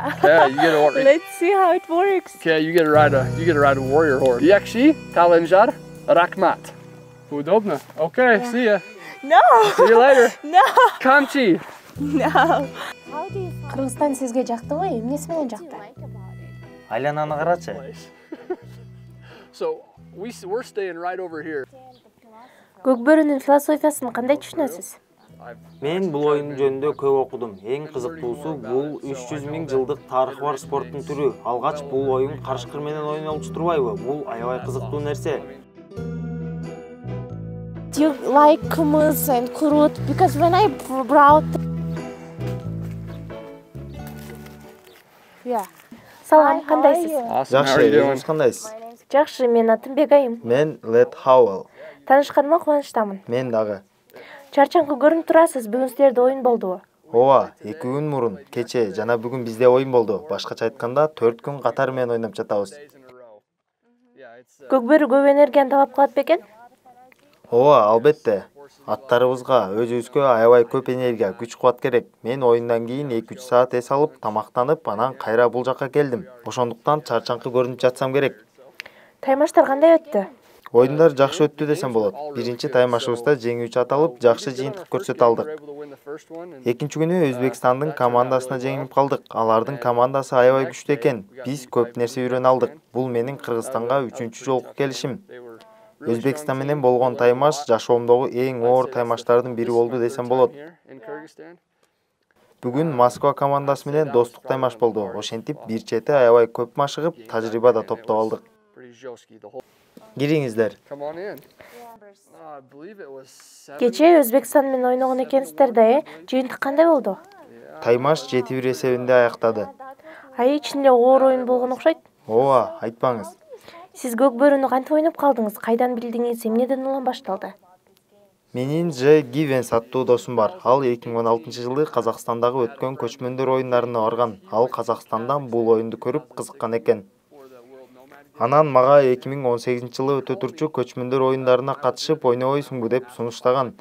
Okay, you get a Let's see how it works. Okay, you get to ride a warrior horse. Yakshi, Kalenjar, Rakmat. Удобно? Okay, see ya. No. See you later. No. Kamchi. No. Кыргызстан сизге жактыбы? Эмнеси менен жакты? Айлананы карачы. So we're staying right over here. Көкбөрүнүн философиясын кандай түшүнөсүз? Мен бул оюн жөнүндө көп окудум. Эң кызыктуусу бул 300 000 жылдык тарыхы бар спорттун түрү. Алгач бул оюн карышкыр менен ойнолчу турбайбы? Бул аябай кызыктуу нерсе. Do you like kumuz and kurut? Because when I brought... Yeah. Салам, кандайсыз? Awesome. How Жакшы, are you doing? өзүңүз кандайсыз? Жакшы, мен атым Бегайым. Мен Лет Хауэлл. Таанышканыма кубанычтамын. Мен дагы. Чарчаңкы көрүнүп турасыз, бүгүн силерде оюн болдубу? Ооба, 2 күн мурун, кече жана бүгүн бизде оюн болду. Башкача айтканда 4 күн катар менен ойноп жатабыз. Көкбөрү көп энергияны талап кылат бекен? Ооба, албетте. Аттарыбызга, өзүбүзгө аябай көп энергия, күч кубат керек. Мен оюндан кийин 2-3 саат эс алып, тамактанып, анан кайра бул жакка келдим. Ошондуктан чарчаңкы көрүнүп жатсам керек. Таймаштар кандай өттү? Оюндар жакшы өттү десем болот. Биринчи таймашыбызда жеңүүчү аталып, жакшы жыйынтык көрсөтө алдык. Экинчи күнү Өзбекстандын командасына жеңип калдык. Алардын командасы аябай күчтүү экен. Биз көп нерсе үйрөнө алдык. Бул менин Кыргызстанга 3-чү жолку келишим. Өзбекстан менен болгон таймаш жашоомдогу эң оор таймаштардын бири болду десем болот. Бүгүн Москва командасы менен достук таймаш болду. Ошентип бир чети аябай көп машыгып, тажрыйба да топтоп алдык. Кириңиздер. Кече Өзбекстан менен ойногон экенсиздер да, жыйынтык кандай болду? Таймаш 7-1 эсебинде аяктады. Ай ичинде оор оюн болгон окшойт. Ооба, айтпаңыз. Сиз Көкбөрүнү кантип ойноп калдыңыз? Кайдан билдиңиз? Эмнеден улам башталды? Менин Ж. Гивенс аттуу досум бар. Ал 2016-жылы Казакстандагы өткөн көчмөндөр оюндарына барган. Ал Казакстандан бул оюнду көрүп кызыккан экен. Анан мага 2018-жылы өтө турчу көчмөндөр оюндарына катышып ойнобойсуңбу деп сунуштаган.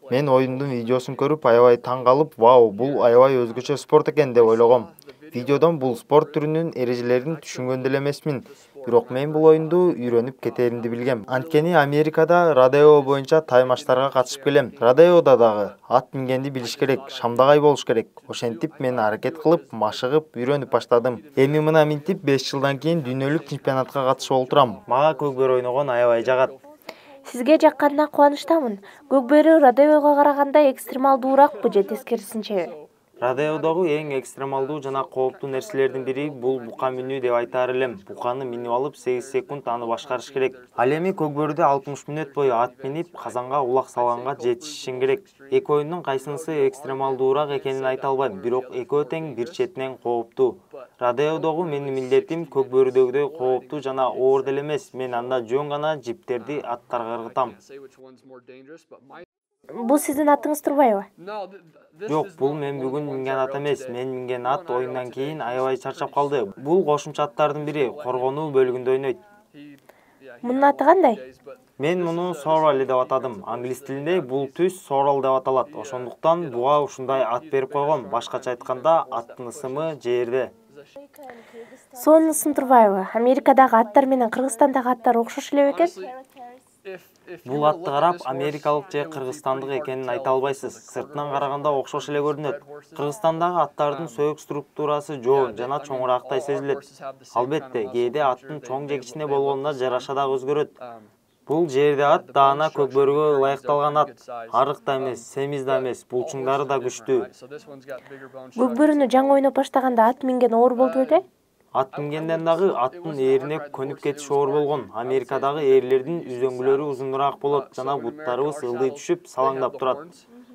Мен оюндун видеосун көрүп аябай таң калып, вау, бул аябай өзгөчө спорт экен деп ойлогом. Видеодон бул спорт түрүнүн эрежелерин түшүнгөн деле эмесмин. Бирок мен бул оюнду үйрөнүп кетеримди билгем. Анткени Америкада родео боюнча таймаштарга катышып келем. Родеодо дагы ат мингенди билиш керек, шамдагай болуш керек. Ошентип мен аракет кылып, машыгып, үйрөнүп баштадым. Эми мына минтип 5 жылдан кийин дүйнөлүк чемпионатка катышып олтурам. Мага көкбөрү ойногон аябай жагат. Сизге жакканына кубанычтамын. Көкбөрү родеого караганда экстремалдуураакпы же тескерисинчеби? Родеодогу эң экстремалдуу жана кооптуу нерселердин бири бул бука минүү деп айтаар элем. Буканы минип алып 8 секунд аны башкарыш керек. Ал эми көкбөрүдө 60 мүнөт бою ат минип, казанга улак салганга жетишишиң керек. Эки оюндун кайсынысы экстремалдуураак экенин айта албайм, бирок экөө тең бир четинен кооптуу. Родеодогу менин милдетим көкбөрүдөгүдөй кооптуу жана оор деле эмес. Мен анда жөн гана жиптерди аттарга ыргытам. Бул сиздин атыңыз турбайбы? Жок, бул мен бүгүн минген ат эмес. Мен минген ат оюндан кийин аябай чарчап калды. Бул кошумча аттардын бири, коргонуу бөлүгүндө ойнойт. Мунун аты кандай? Мен муну Sorrel деп атадым. Англис тилинде бул түс Sorrel деп аталат. Ошондуктан буга ушундай ат берип койгом. Башкача айтканда, аттын ысымы жерде. Сонун ысын турбайбы? Америкадагы аттар менен Кыргызстандагы аттар окшош эле бекен? Бул атты карап, америкалык же кыргызстандык экенин айта албайсыз. Сыртынан караганда окшош эле көрүнөт. Кыргызстандагы аттардын сөйөк структурасы жоон жана чоңураактай сезилет. Албетте, кээде аттын чоң же кичине болгонуна жараша да өзгөрөт. Бул жерде ат даана көкбөрүгө ылайыкталган ат. Арык да эмес, семиз да эмес, булчуңдары да күчтүү. Көкбөрүнү жаңы ойноп баштаганда ат минген оор болду беле? Ат мингенден дагы аттын ээрине көнүп кетиш оор болгон. Америкадагы ээрлердин үзөңгүлөрү узунураак болот жана буттарыбыз ылдый түшүп, салаңдап турат.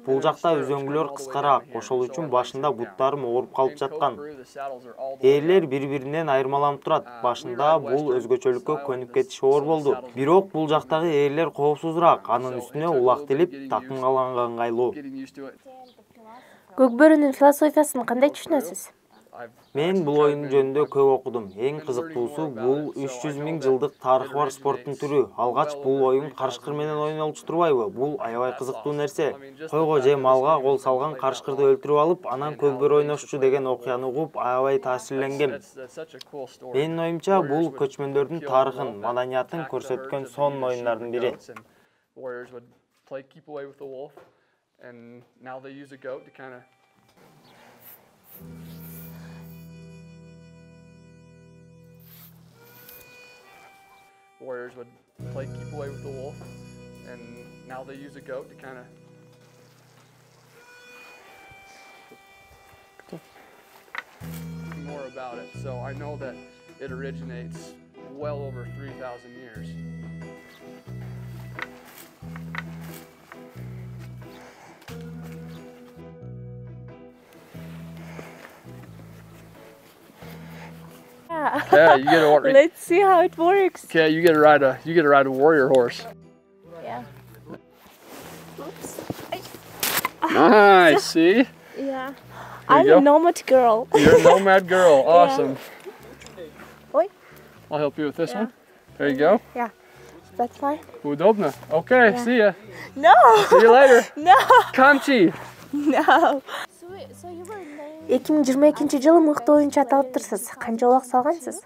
Бул жакта үзөңгүлөр кыскараак, ошол үчүн башында буттарым ооруп калып жаткан. Ээрлер бири-биринен айырмаланып турат. Башында бул өзгөчөлүккө көнүп кетиш оор болду. Бирок бул жактагы ээрлер коопсузураак, анын үстүнө улак тилип, такым калганга ыңгайлуу. Көкбөрүнүн философиясын кандай түшүнөсүз? Мен бул оюн жөнүндө көп окудум. Эң кызыктуусу бул 300 000 жылдык тарыхы бар спорттун түрү. Алгач бул оюн карышкыр менен ойнолчу турбайбы? Бул аябай кызыктуу нерсе. Койго же малга кол салган карышкырды өлтүрүп алып, анан көкбөр ойношчу деген окуяны угуп аябай таасирленгем. Менин оюмча бул көчмөндөрдүн тарыхын, маданиятын көрсөткөн сонун оюндардын бири. Warriors would play keep away with the wolf, and now they use a goat to kind of more about it. So I know that it originates well over 3,000 years. Okay, you get to Let's see how it works. Okay, you get to ride a warrior horse. Yeah. Oops. Nice, see? Yeah. There I'm you a go. nomad girl. You're a nomad girl. Awesome. Oi. I'll help you with this Yeah. one. There you go. Yeah. That's fine. Удобно. Okay, Yeah. see ya. No. See you later. No. Kamchi. No. 2022-жылы мыкты оюнчу аталыптырсыз. Канча улак салгансыз?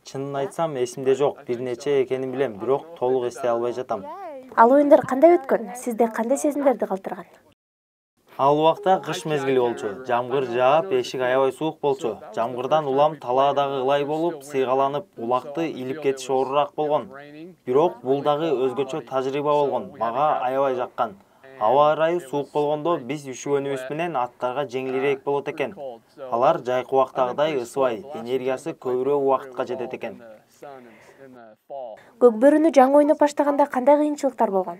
Чынын айтсам, эсимде жок. Бир нече экенин билем, бирок толук эстей албай жатам. Ал оюндар кандай өткөн? Сизде кандай сезимдерди калтырган? Ал убакта кыш мезгили болчу. Жамгыр жаап, эшик аябай суук болчу. Жамгырдан улам талаадагы ылай болуп, сыйгаланып, улакты илип кетиши оорураак болгон. Бирок бул дагы өзгөчө тажрыйба болгон. Мага аябай жаккан. Аба ырайы суук болгондо биз үшүгөнүбүз менен аттарга жеңилирээк болот экен. Алар жайкы убактагыдай ысыбай, энергиясы көбүрөөк убакытка жетет экен. Көкбөрүнү жаңы ойноп баштаганда кандай кыйынчылыктар болгон?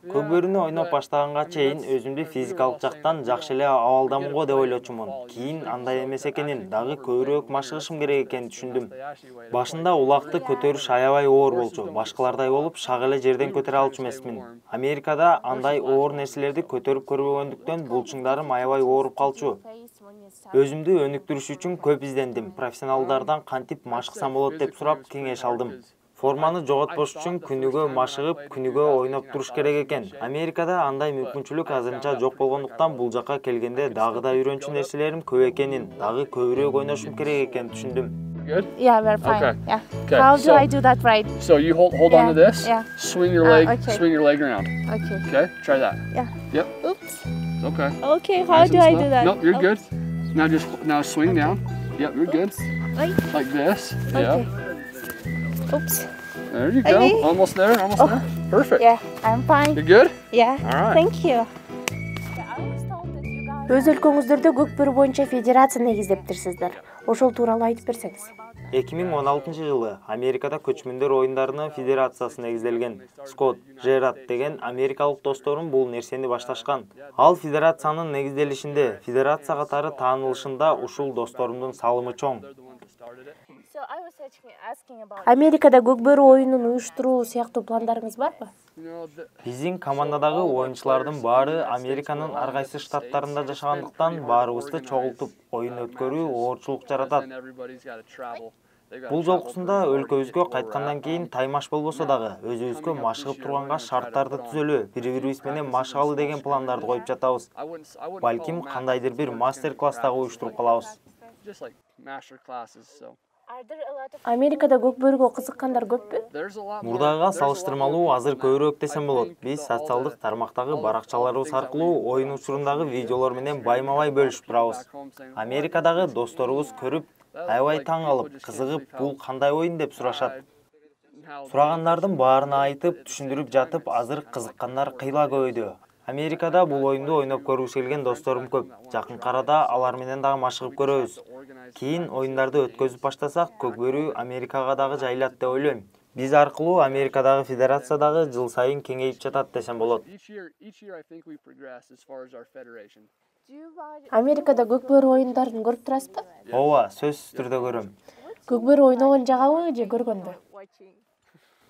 Көкбөрүнү ойноп баштаганга чейин өзүмдү физикалык жактан жакшы эле абалдамын го деп ойлочумун. Кийин андай эмес экенин, дагы көбүрөөк машыгышым керек экенин түшүндүм. Башында улакты көтөрүш аябай оор болчу. Башкалардай болуп шак эле жерден көтөрө алчу эмесмин. Америкада андай оор нерселерди көтөрүп көрбөгөндүктөн булчуңдарым аябай ооруп калчу. Өзүмдү өнүктүрүш үчүн көп издендим. Профессионалдардан кантип машыксам болот деп сурап кеңеш алдым. Форманы жоготпош үчүн күнүгө машыгып, күнүгө ойноп туруш керек экен. Америкада андай мүмкүнчүлүк азырынча жок болгондуктан бул жакка келгенде дагы да үйрөнчү нерселерим көп экенин, дагы көбүрөөк ойношум керек экенин түшүндүм. Good? Yeah, we're fine. Okay. Yeah. Okay, How do so- I do that right? So you hold on Yeah, to this. yeah. Swing your leg. okay. Swing your leg around. Okay. Okay, try that. Yeah. Yep. Oops. It's okay. Okay, how Nice do and I slow. do that? Nope, you're Oh, good. Now swing down. Yep, you're good. Oi. Like this. Okay. Yeah. Oops. There you go. Okay. Almost there. Almost Oh. there. Perfect. Yeah, I'm fine. You're good. Yeah. All right. Thank you. Өз өлкөңүздөрдө көкбөрү боюнча федерация негиздептирсиздер. Ошол тууралуу айтып берсеңиз. 2016-жылы Америкада көчмөндөр оюндарынын федерациясы негизделген. Скотт Жерард деген америкалык досторум бул нерсени башташкан. Ал федерациянын негизделишинде, федерация катары таанылышында ушул досторумдун салымы чоң. Америкада көкбөрү оюнун уюштуруу сыяктуу пландарыңыз барбы? Биздин командадагы оюнчулардын баары Американын ар кайсы штаттарында жашагандыктан баарыбызды чогултуп оюн өткөрүү оорчулук жаратат. Бул жолкусунда өлкөбүзгө кайткандан кийин таймаш болбосо дагы өзүбүзгө машыгып турганга шарттарды түзөлүү, бири-бирибиз менен машыгалы деген пландарды коюп жатабыз. Балким кандайдыр бир мастер-класс дагы уюштуруп калабыз. Америкада көкбөрүгө кызыккандар көппү? Мурдага салыштырмалуу азыр көбүрөөк десем болот. Биз социалдык тармактагы баракчаларыбыз аркылуу оюн учурундагы видеолор менен байма-бай бөлүшүп турабыз. Америкадагы досторубуз көрүп, аябай таң калып, кызыгып, бул кандай оюн деп сурашат. Сурагандардын баарына айтып, түшүндүрүп жатып, азыр кызыккандар кыйла көбөйдү. Америкада бул оюнду ойноп көргүсү келген досторум көп. Жакын арада алар менен дагы машыгып көрөбүз. Кийин оюндарды өткөзүп баштасак, көкбөрү Америкага дагы жайылат деп ойлойм. Биз аркылуу Америкадагы федерация дагы жыл сайын кеңейип жатат десем болот. Америкада көкбөрү оюндарын көрүп турасызбы? Ооба, сөзсүз түрдө көрөм. Көкбөрү ойногон жагабы же көргөндө?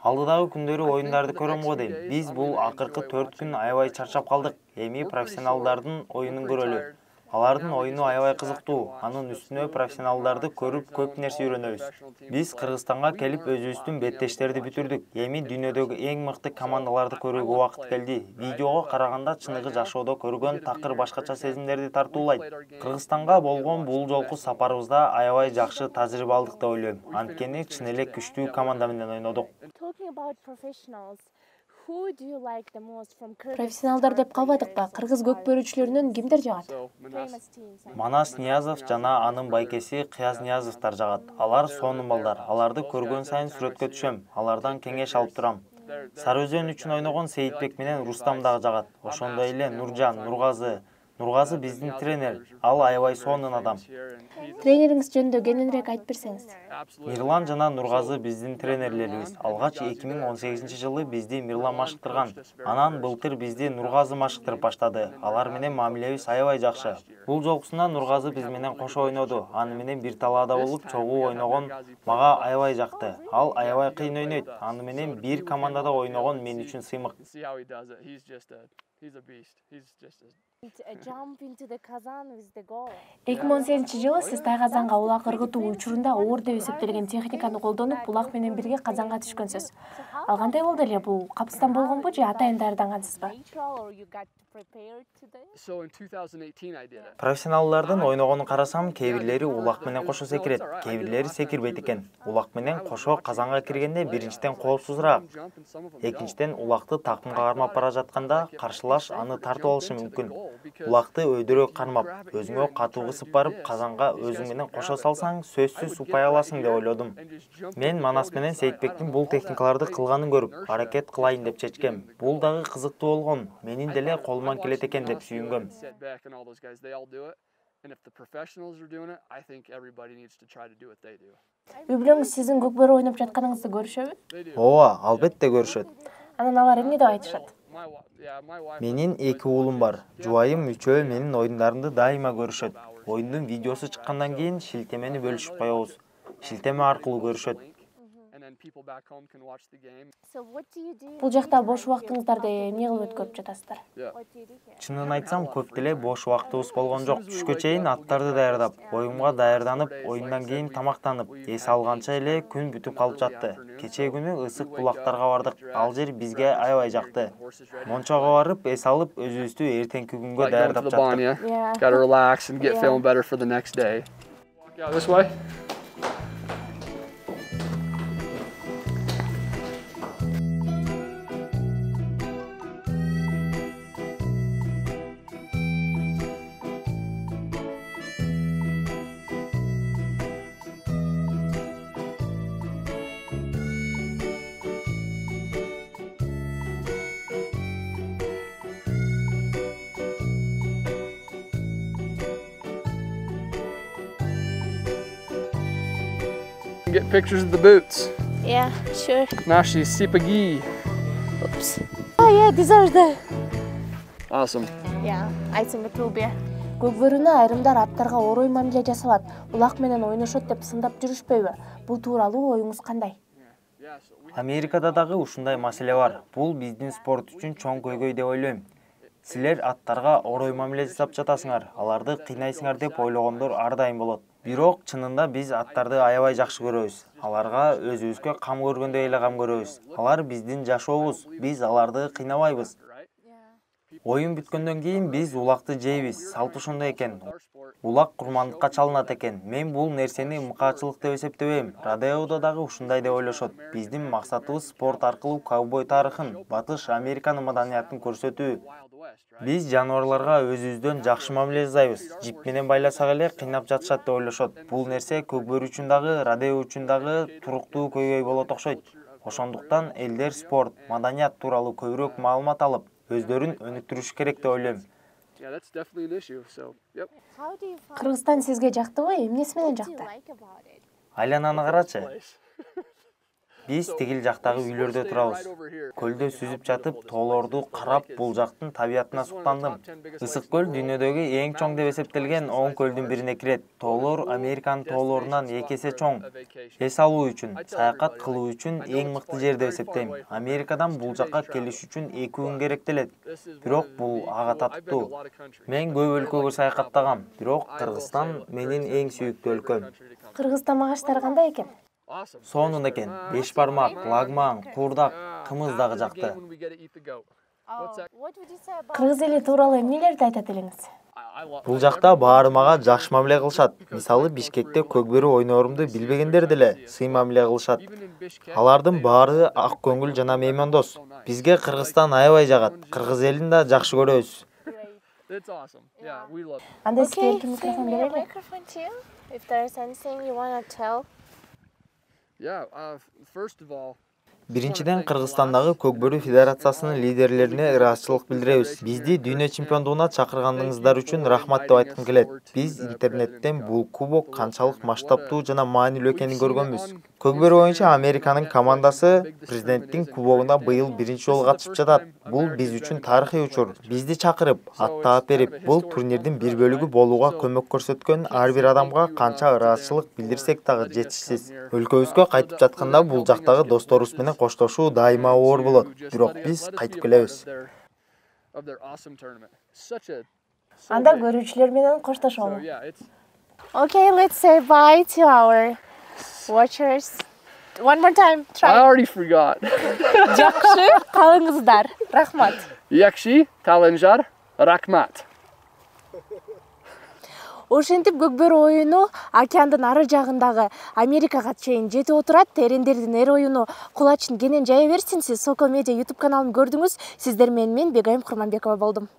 Алдыдагы күндөрү оюндарды көрөм го дейм. Биз бул акыркы 4 күн аябай чарчап калдык. Эми профессионалдардын оюнун көрөлү. Алардын оюну аябай кызыктуу. Анын үстүнө профессионалдарды көрүп көп нерсе үйрөнөбүз. Биз Кыргызстанга келип өзүбүздүн беттештерди бүтүрдүк. Эми дүйнөдөгү эң мыкты командаларды көрүүгө убакыт келди. Видеого караганда чыныгы жашоодо көргөн такыр башкача сезимдерди тартуулайт. Кыргызстанга болгон бул жолку сапарыбызда аябай жакшы тажрыйба алдык деп ойлойм. Анткени чын эле күчтүү команда менен ойнодук. Профессионалдар деп калбадык ба? Кыргыз көкбөрүчүлөрүнөн кимдер жагат? Манас Ниязов жана анын байкеси Кыяз Ниязовдор жагат. Алар сонун балдар. Аларды көргөн сайын сүрөткө түшөм. Алардан кеңеш алып турам. Сары Өзөн үчүн ойногон Сейитбек менен Рустам дагы жагат. Ошондой эле Нуржан, Нургазы биздин тренер. Ал аябай сонун адам. Тренериңиз жөнүндө кененирээк айтып берсеңиз. Мирлан жана Нургазы биздин тренерлерибиз. Алгач 2018-жылы бизди Мирлан машыктырган. Анан былтыр бизди Нургазы машыктырып баштады. Алар менен мамилебиз аябай жакшы. Бул жолкусунда Нургазы биз менен кошо ойноду. Аны менен бир талаада болуп чогуу ойногон мага аябай жакты. Ал аябай кыйын ойнойт. Аны менен бир командада ойногон мен үчүн сыймык. 2018-жылы сиз Тайказанга улак ыргытуу учурунда оор деп эсептелген техниканы колдонуп, булак менен бирге Казанга түшкөнсүз. Ал кандай болду эле? Бул капыстан болгонбу же атайын даярдангансызбы? Профессионалдардын ойногонун карасам, кээ бирлери улак менен кошо секирет, кээ бирлери секирбейт экен. Улак менен кошо Казанга киргенде биринчиден коопсузураак. Экинчиден улакты такымга кармап бара жатканда каршылаш аны тартып алышы мүмкүн. Улакты өйдөрөөк кармап, өзүңө катуу кысып барып, Казанга өзүң менен кошо салсаң, сөзсүз упай аласың деп ойлодум. Мен Манас менен Сейитбектин бул техникаларды кылганын көрүп, аракет кылайын деп чечкем. Бул дагы кызыктуу болгон. Менин деле колуман келет экен деп сүйүнгөм. Үй бүлөңүз сиздин көкбөрү ойноп жатканыңызды көрүшөбү? Ооба, албетте көрүшөт. Анан алар эмне деп айтышат? Менин 2 уулум бар. Жубайым үчөө менин оюндарымды дайыма көрүшөт. Оюндун видеосу чыккандан кийин шилтемени бөлүшүп коебуз. Шилтеме аркылуу көрүшөт. Бул жакта бош убактыңыздарды эмне кылып өткөрүп жатасыздар? Чынын айтсам, көп деле бош убактыбыз болгон жок. Түшкө чейин аттарды даярдап, оюнга даярданып, оюндан кийин тамактанып, эс алганча эле күн бүтүп калып жатты. Кечээ күнү ысык булактарга бардык. Ал жер бизге аябай жакты. Мончого барып, эс алып, өзүбүздү эртеңки күнгө даярдап жаттык. Gotta relax and get feeling better for the next day. Walk out this way. Get pictures of the boots. Yeah, sure. Nashi Sipagi. Oops. Oh yeah, these are the... Awesome. Yeah, I think it will be. Көкбөрүнө айрымдар аттарга орой мамиле жасалат, улак менен ойношот деп сындап жүрүшпөйбү? Бул тууралуу оюңуз кандай? Америкада дагы ушундай маселе бар. Бул биздин спорт үчүн чоң көйгөй деп ойлойм. Силер аттарга орой мамиле жасап жатасыңар, аларды кыйнайсыңар деп ойлогондор ар дайым болот. Бирок чынында биз аттарды аябай жакшы көрөбүз. Аларга өзүбүзгө кам көргөндөй эле кам көрөбүз. Алар биздин жашообуз, биз аларды кыйнабайбыз. Оюн бүткөндөн кийин биз улакты жейбиз. Салт ошондой экен. Улак курмандыкка чалынат экен. Мен бул нерсени мыкаачылык деп эсептебейм. Родеодо дагы ушундай деп ойлошот. Биздин максатыбыз спорт аркылуу ковбой тарыхын, Батыш Американын маданиятын көрсөтүү. Биз жаныбарларга өзүбүздөн жакшы мамиле жасайбыз. Жип менен байласак эле кыйнап жатышат деп ойлошот. Бул нерсе көкбөрү үчүн дагы, родео үчүн дагы туруктуу көйгөй болот окшойт. Ошондуктан элдер спорт, маданият тууралуу көбүрөөк маалымат алып, өздөрүн өнүктүрүш керек деп ойлойм. Кыргызстан сизге жактыбы? Эмнеси менен жакты? Айлананы карачы. Биз тигил жактагы үйлөрдө турабыз. Көлдө сүзүп жатып, тоолорду карап, бул жактын табиятына суктандым. Ысык көл дүйнөдөгү эң чоң деп эсептелген 10 көлдүн бирине кирет. Тоолор Американын тоолорунан 2 эсе чоң. Эс алуу үчүн, саякат кылуу үчүн эң мыкты жер деп эсептейм. Америкадан бул жакка келиш үчүн 2 күн керектелет. Бирок бул ага татыктуу. Мен көп өлкөгө саякаттагам, бирок Кыргызстан менин эң сүйүктүү өлкөм. Кыргызстан магачтары кандай экен? Сонун экен. Беш бармак, лагман, куурдак, кымыз дагы жакты. Кыргыз эли тууралуу эмнелерди айтат элеңиз? Бул жакта баары мага жакшы мамиле кылышат. Мисалы, Бишкекте көкбөрү ойноорумду билбегендер деле сый мамиле кылышат. Алардын баары ак көңүл жана меймандос. Бизге Кыргызстан аябай жагат. Кыргыз элин да жакшы көрөбүз. Анда сизге эркин микрофон берели? Microphone to you. If there's anything you want to tell. Биринчиден, Кыргызстандагы Көкбөрү Федерациясынын лидерлерине ыраазычылык билдиребиз. Бизди дүйнө чемпиондугуна чакыргандыгыңыздар үчүн рахмат деп айткым келет. Биз интернеттен бул кубок канчалык масштабтуу жана маанилүү экенин көргөнбүз. Көкбөрү боюнча Американын командасы президенттин кубогуна быйыл биринчи жолу катышып жатат. Бул биз үчүн тарыхый учур. Бизди чакырып, аттаап берип, бул турнирдин бир бөлүгү болууга көмөк көрсөткөн ар бир адамга канча ыраазычылык билдирсек дагы жетишсиз. Өлкөбүзгө кайтып жатканда бул жактагы досторубуз менен коштошуу дайыма оор болот. Бирок биз кайтып келебиз. Анда көрүүчүлөр менен коштошолу. Okay, let's say bye to our watchers. One more time. I Try. already forgot. Жакшы калыңыздар. Рахмат. Yakshi, Talenjar, Rakmat. Ошентип көкбөрү оюну океандын ары жагындагы Америкага чейин жетип отурат. Терендердин эр оюну кулачын кенен жая берсин. Сиз Сокол Медиа YouTube каналын көрдүңүз. Сиздер менен мен Бегайым Курманбекова болдум.